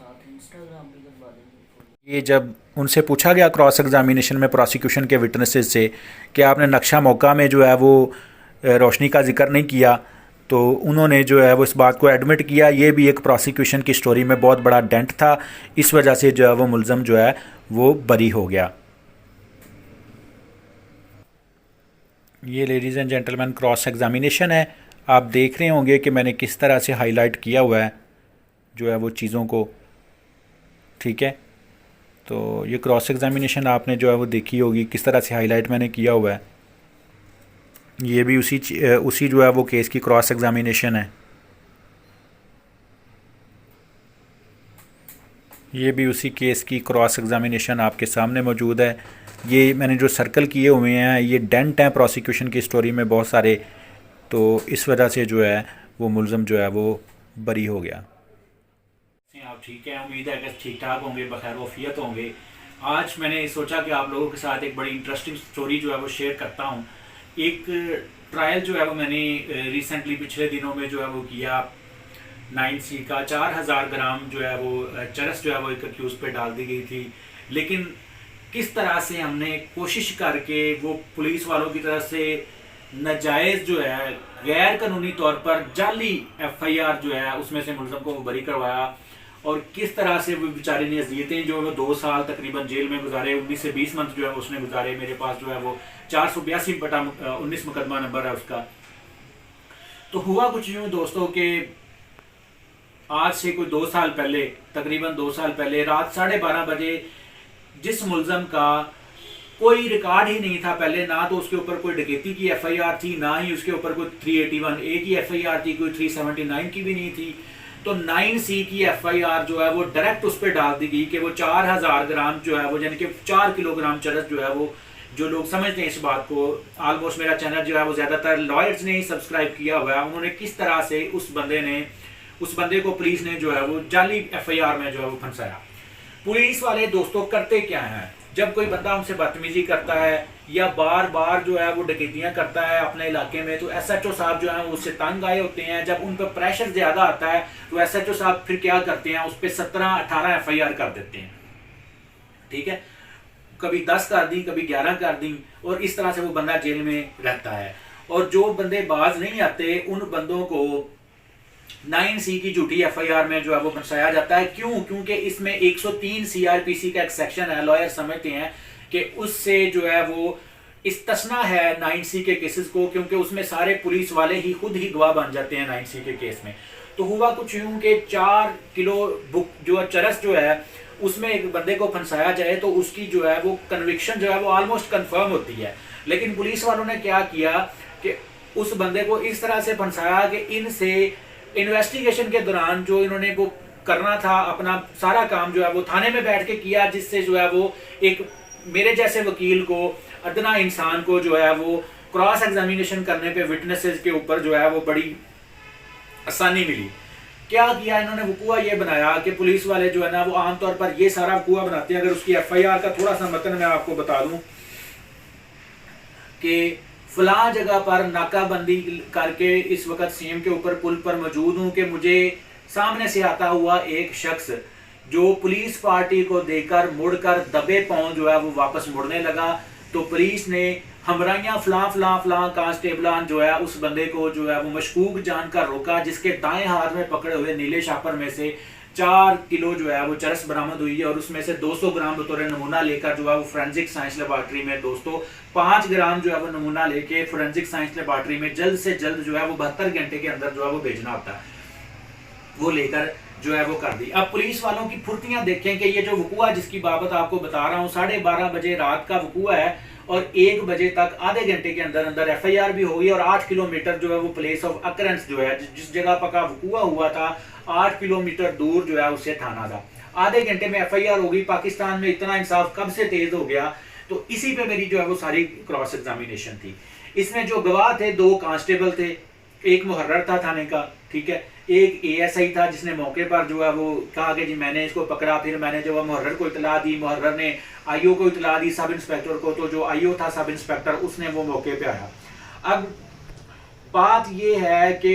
साथ इंस्टाग्राम भी करवा देंगे। ये जब उनसे पूछा गया क्रॉस एग्जामिनेशन में प्रोसिक्यूशन के विटनेसेस से कि आपने नक्शा मौका में जो है वो रोशनी का जिक्र नहीं किया, तो उन्होंने जो है वो इस बात को एडमिट किया। ये भी एक प्रोसिक्यूशन की स्टोरी में बहुत बड़ा डेंट था, इस वजह से जो है वो मुलज़म जो है वो बरी हो गया। ये ladies and gentleman cross examination है। आप देख रहे होंगे कि मैंने किस तरह से हाईलाइट किया हुआ है जो है वो चीज़ों को, ठीक है। तो ये क्रॉस एग्जामिनेशन आपने जो है वो देखी होगी, किस तरह से हाईलाइट मैंने किया हुआ है। ये भी उसी जो है वो केस की क्रॉस एग्जामिनेशन है। ये भी उसी केस की क्रॉस एग्जामिनेशन आपके सामने मौजूद है। ये मैंने जो सर्कल किए हुए हैं ये डेंट हैं प्रोसिक्यूशन की स्टोरी में बहुत सारे, तो इस वजह से जो है वो मुलज़म जो है वो बरी हो गया। आप ठीक है, उम्मीद है कि ठीक ठाक होंगे, बखैर वफियत होंगे। आज मैंने सोचा कि आप लोगों के साथ एक बड़ी इंटरेस्टिंग स्टोरी जो है वो शेयर करता हूँ। एक ट्रायल जो है वो मैंने रिसेंटली पिछले दिनों में जो है वो किया। 9C का 4000 ग्राम जो है वो चरस जो है वो एक अक्यूज पे डाल दी गई थी, लेकिन किस तरह से हमने कोशिश करके वो पुलिस वालों की तरफ से नाजायज़ जो है गैर कानूनी तौर पर जाली FIR जो है उसमें से मुलज़म को बरी करवाया, और किस तरह से वो बेचारे ने अज़ियतें जो है वो 2 साल तकरीबन जेल में गुजारे, 19 से 20 मंथ जो है उसने गुजारे। मेरे पास जो है वो 482/19 मुकदमा नंबर है उसका। तो हुआ कुछ यूँ दोस्तों कि आज से कोई 2 साल पहले, तकरीबन 2 साल पहले रात 12:30 बजे जिस मुलज़म का कोई रिकॉर्ड ही नहीं था पहले, ना तो उसके ऊपर कोई डकैती की FIR थी, ना ही उसके ऊपर कोई 381A की FIR थी, कोई 379 की भी नहीं थी, तो 9C की FIR जो है वो डायरेक्ट उस पर डाल दी गई कि वो 4000 ग्राम जो है वो यानी कि 4 किलोग्राम चरस जो है वो, जो लोग समझते हैं इस बात को, ऑलमोस्ट मेरा चैनल जो है वो ज़्यादातर लॉयर्स ने ही सब्सक्राइब किया हुआ है, उन्होंने किस तरह से उस बंदे को पुलिस ने जो है वो जाली FIR में जो है वो फंसाया। पुलिस वाले दोस्तों करते क्या हैं, जब कोई बंदा उनसे बदतमीजी करता है या बार बार जो है वो डकैतियां करता है अपने इलाके में, तो SHO साहब जो है उससे तंग आए होते हैं। जब उन पर प्रेशर ज़्यादा आता है तो SHO साहब फिर क्या करते हैं, उस पर 17-18 FIR कर देते हैं, ठीक है। कभी 10 कर दी, कभी 11 कर दी, और इस तरह से वो बंदा जेल में रहता है। और जो बंदे बाज नहीं आते उन बंदों को 9C की झूठी FIR में जो है वो फंसाया जाता है। क्यों? क्योंकि इसमें 103 CRPC का एक सेक्शन है, लॉयर समझते हैं कि उससे जो है वो इस्तिस्ना है 9C के केसेस को, क्योंकि उसमें सारे पुलिस वाले ही खुद ही गवाह बन जाते हैं 9C के केस में। तो हुआ कुछ यूं कि 4 किलो बुक जो चरस जो है उसमें एक बंदे को फंसाया जाए तो उसकी जो है वो कन्विक्शन जो है वो ऑलमोस्ट कंफर्म होती है, लेकिन पुलिस वालों ने क्या किया कि उस बंदे को इस तरह से फंसाया कि इनसे इन्वेस्टिगेशन के दौरान जो इन्होंने वो करना था अपना सारा काम जो है वो थाने में बैठ के किया, जिससे जो है वो एक मेरे जैसे वकील को, अदना इंसान को जो है वो क्रॉस एग्जामिनेशन करने पे विटनेसेस के ऊपर जो है वो बड़ी आसानी मिली। क्या किया इन्होंने, वकूआ ये बनाया कि पुलिस वाले जो है ना वो आमतौर पर ये सारा वकूआ बनाते हैं। अगर उसकी FIR का थोड़ा सा मतन मैं आपको बता दूं कि फलां जगह पर नाकाबंदी करके इस वक्त CM के ऊपर पुल पर मौजूद हूं कि मुझे सामने से आता हुआ एक शख्स जो पुलिस पार्टी को देकर मुड़कर दबे पांव जो है वो वापस मुड़ने लगा, तो पुलिस ने हमराइयां फलां कांस्टेबलान जो है उस बंदे को जो है वो मशकूक जानकर रोका, जिसके दाएं हाथ में पकड़े हुए नीले शापर में से 4 किलो जो है वो चरस बरामद हुई है, और उसमें से 200 ग्राम बतौर नमूना लेकर जो है वो फोरेंसिक साइंस लेबॉर्ट्री में दोस्तों 5 ग्राम जो है वो नमूना लेके फोरेंसिक साइंस लेबॉर्ट्री में जल्द से जल्द जो है वो 72 घंटे के अंदर जो है वो भेजना होता है, वो लेकर जो है वो कर दी। अब पुलिस वालों की फुर्तियां देखें कि ये जो वकूआ जिसकी बाबत आपको बता रहा हूँ 12:30 बजे रात का वकूआ है, और 1 बजे तक आधे घंटे के अंदर अंदर FIR भी हो गई, और 8 किलोमीटर जो है वो प्लेस ऑफ अकरेंस जो है जिस जगह पर का वकूआ हुआ था 8 किलोमीटर दूर जो है उससे थाना था। आधे घंटे में FIR हो गई। पाकिस्तान में इतना इंसाफ कब से तेज हो गया, तो इसी पे मेरी जो है वो सारी क्रॉस एग्जामिनेशन थी। इसमें जो गवाह थे 2 कांस्टेबल थे, एक मुहर्रर था थाने का, ठीक है, एक ASI था जिसने मौके पर जो है वो कहा कि जी मैंने इसको पकड़ा, फिर मैंने जो है मुहर्रर को इतला दी, मुहर्रर ने IO को इतला दी, सब इंस्पेक्टर को, तो जो IO था सब इंस्पेक्टर उसने वो मौके पे आया। अब बात ये है कि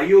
IO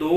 2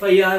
FIR,